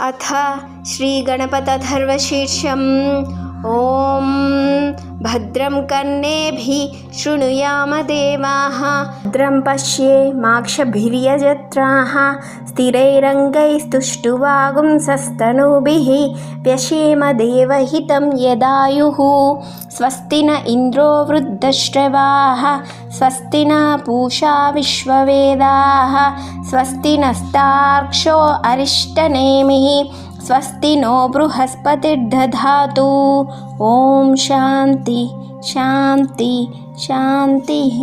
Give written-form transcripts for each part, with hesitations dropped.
अथ श्रीगणपतथर्वशीर्षम्। ॐ भद्रं कर्णेभिः शृणुयाम देवाः, भद्रं पश्येमाक्षभिर्यजत्राः, स्थिरैरङ्गैस्तुष्टुवागुंसस्तनूभिः व्यशेम देवहितं यदायुः। स्वस्ति न इन्द्रो वृद्धश्रवाः, स्वस्ति न पूषा विश्ववेदाः, स्वस्ति नस्तार्क्ष्यो अरिष्टनेमिः, स्वस्ति नो बृहस्पतिर्दधातु। ॐ शान्ति शान्ति शान्तिः।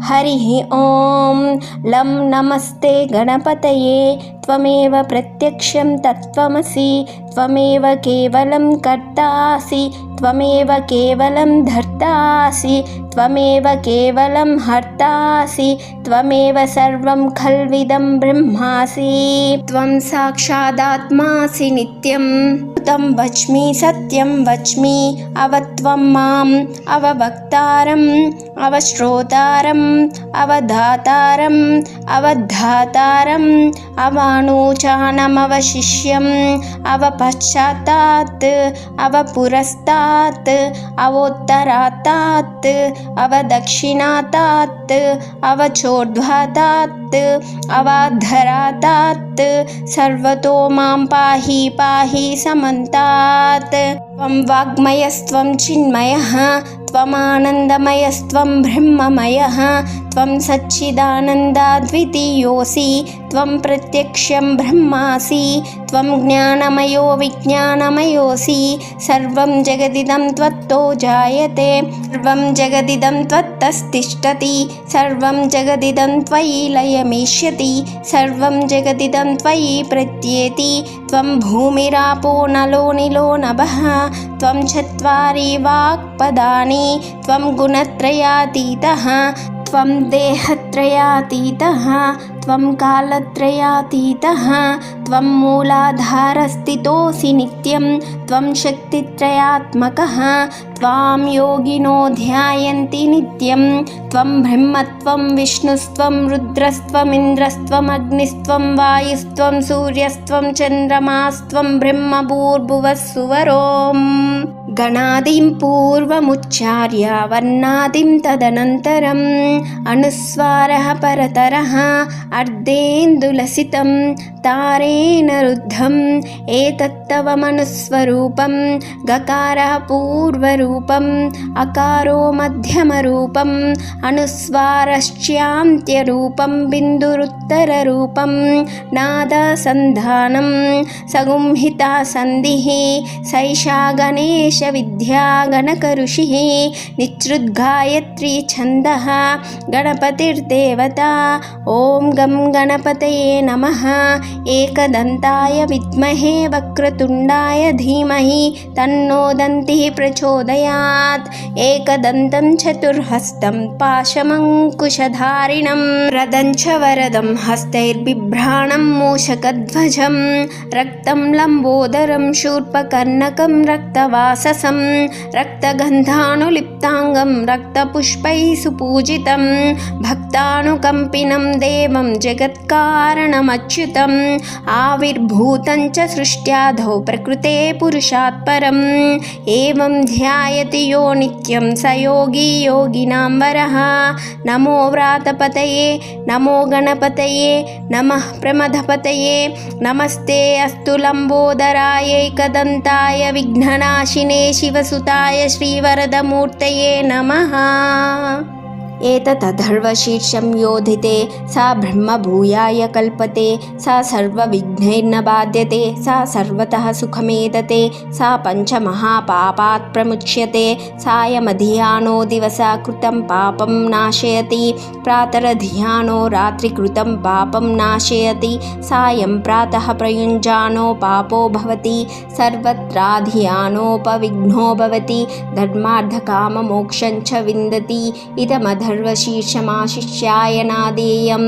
हरिः ॐ। लं नमस्ते गणपतये, त्वमेव प्रत्यक्षं तत्त्वमसि, त्वमेव केवलं कर्तासि, त्वमेव केवलं धर्तासि, त्वमेव केवलं हर्तासि, त्वमेव सर्वं खल्विदं ब्रह्मासि। त्वं साक्षादात्मासि नित्यं तं वच्मि सत्यं वच्मि, अवत्वं माम् अववक्तारम् अवश्रोतारम् अवधातारम् अवधातारम् अवाणूचानमवशिष्यम् अवपश्चात्तात् अवपुरस्तात् अवोत्तरात्तात् अवदक्षिणात्तात् अवचोर्ध्वात्तात् अवाधरात्तात् सर्वतो मां पाहि पाहि समन्तात्। त्वं वाग्मयस्त्वं चिन्मयः, त्वमानन्दमयस्त्वं ब्रह्ममयः, त्वं सच्चिदानन्दाद्वितीयोऽसि, त्वं प्रत्यक्षं ब्रह्मासि, त्वं ज्ञानमयो विज्ञानमयोऽसि। सर्वं जगदिदं त्वत्तो जायते, सर्वं जगदिदं त्वत्तस्तिष्ठति, सर्वं जगदिदं त्वयि लयमेष्यति, सर्वं जगदिदं त्वयि प्रत्येति। त्वं भूमिरापो नलो निलो नभः, त्वं चत्वारि वाक्पदानि, त्वं गुणत्रयातीतः, त्वं देहत्रयातीतः, त्वं कालत्रयातीतः, त्वं मूलाधारस्थितोऽसि नित्यं, त्वं शक्तित्रयात्मकः, त्वां योगिनो ध्यायन्ति नित्यं। त्वं ब्रह्मत्वं विष्णुस्त्वं रुद्रस्त्वमिन्द्रस्त्वमग्निस्त्वं वायुस्त्वं सूर्यस्त्वं चन्द्रमास्त्वं ब्रह्मभूर्भुवस्सुवरोम्। गणादिं पूर्वमुच्चार्य वर्णादिं तदनन्तरम्, अनुस्वारः परतरः अर्धेन्दुलसितं तारेण रुद्धम्, एतत्तवमनुस्वरूपं। गकारः पूर्वरूपम्, अकारो मध्यमरूपम्, अनुस्वारश्चान्त्यरूपं, बिन्दुरुत्तररूपं। नादसन्धानं सगुंहिता सन्धिः, सैषा गणेश विद्या गणकऋषिः। निच्छृद्गायत्री छन्दः, गणपतिर्देवता। ॐ गं गणपतये नमः। एकदन्ताय विद्महे वक्रतुण्डाय धीमहि, तन्नो दन्तिः प्रचोदयात्। एकदन्तं चतुर्हस्तं पाशमङ्कुशधारिणं, रदं च वरदं हस्तैर्बिभ्राणं मूषकध्वजं, रक्तं लम्बोदरं शूर्पकर्णकं रक्तवाससं, रक्तगन्धानुलिप्ताङ्गं रक्तपुष्पैः सुपूजितं, भक्तानुकम्पिनं देवं जगत्कारणमच्युतम्, आविर्भूतं च सृष्ट्याधौ प्रकृते पुरुषात् परम्। एवं ध्यायति यो नित्यं स योगी योगिनां वरः। नमो व्रातपतये नमो गणपतये नमः प्रमथपतये, नमस्ते अस्तु लम्बोदराय एकदन्ताय विघ्ननाशिने शिवसुताय श्रीवरदमूर्तये नमः। एतदथर्वशीर्षं योधिते सा ब्रह्मभूयाय कल्पते, सा सर्वविघ्नैर्न बाध्यते, सा सर्वतः सुखमेदते, सा पञ्चमहापापात् प्रमुच्यते, सायमधियानो दिवसा कृतं पापं नाशयति, प्रातरधियानो रात्रिकृतं पापं नाशयति, सायं प्रातः प्रयुञ्जानो पापो भवति, सर्वत्राधियानोपविघ्नो भवति, धर्मार्थकाममोक्षं च विन्दति। इदमध गणपतधर्वशीर्षमाशिष्याय नादेयं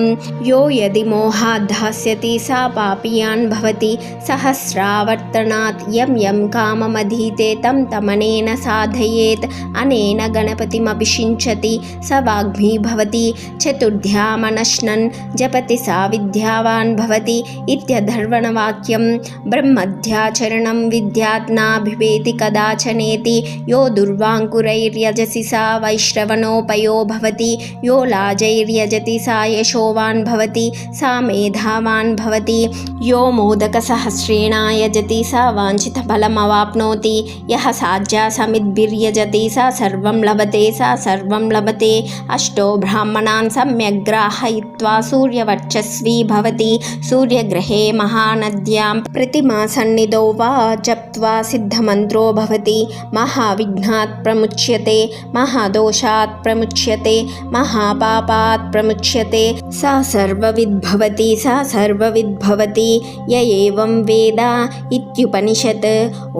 यो यदि मोहात् दास्यति सा पापीयान् भवति सहस्रावर्तनात् यं यं काममधीते तं तमनेन साधयेत् अनेन गणपतिमभिषिञ्चति स वाग्मी भवति चतुर्ध्यामनश्नन् जपति सा विद्यावान् भवति इत्यधर्वणवाक्यं ब्रह्मध्याचरणं विद्यात् नाभिवेति कदाचनेति यो दुर्वाङ्कुरैर्यजसि सा वैश्रवणोपयो भवति यो लाजैर्यजति सा यशोवान् भवति सा मेधावान् भवति यो मोदकसहस्रेण यजति सा वाञ्छितफलमवाप्नोति यः साज्यासमिद्भिर्यजति सा सर्वं लभते सा सर्वं लभते अष्टो ब्राह्मणान् सम्यग्राहयित्वा सूर्यवर्चस्वी भवति सूर्यग्रहे महानद्यां प्रतिमासन्निधौ वा जप्त्वा सिद्धमन्त्रो भवति महाविघ्नात् प्रमुच्यते महादोषात् प्रमुच्यते महापापात् प्रमुच्यते सा सर्वविद्भवति सा सर्वविद्भवति य एवं वेद इत्युपनिषत्।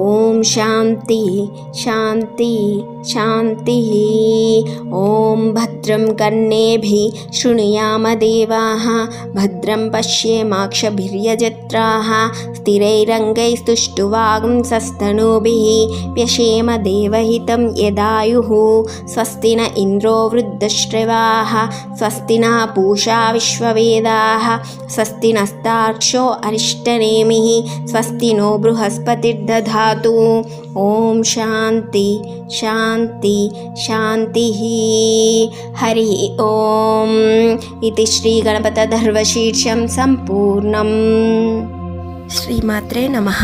ॐ शान्ति शान्ति शान्तिः। ॐ भद्रं कर्णेभिः शृणुयाम देवाः भद्रं पश्येमाक्षभिर्यजत्राः स्थिरैरङ्गैस्तुष्टुवागुंसस्तनूभिः व्यशेम देवहितं यदायुः स्वस्ति न इन्द्रो वृद्धश्रवाः स्वस्ति नः पूषा विश्ववेदाः स्वस्ति नस्तार्क्ष्यो अरिष्टनेमिः स्वस्ति नो बृहस्पतिर्दधातु। ॐ शान्ति शान्ति शान्तिः। हरिः ॐ इति श्रीगणपतधर्वशीर्षं सम्पूर्णम्। श्रीमात्रे नमः।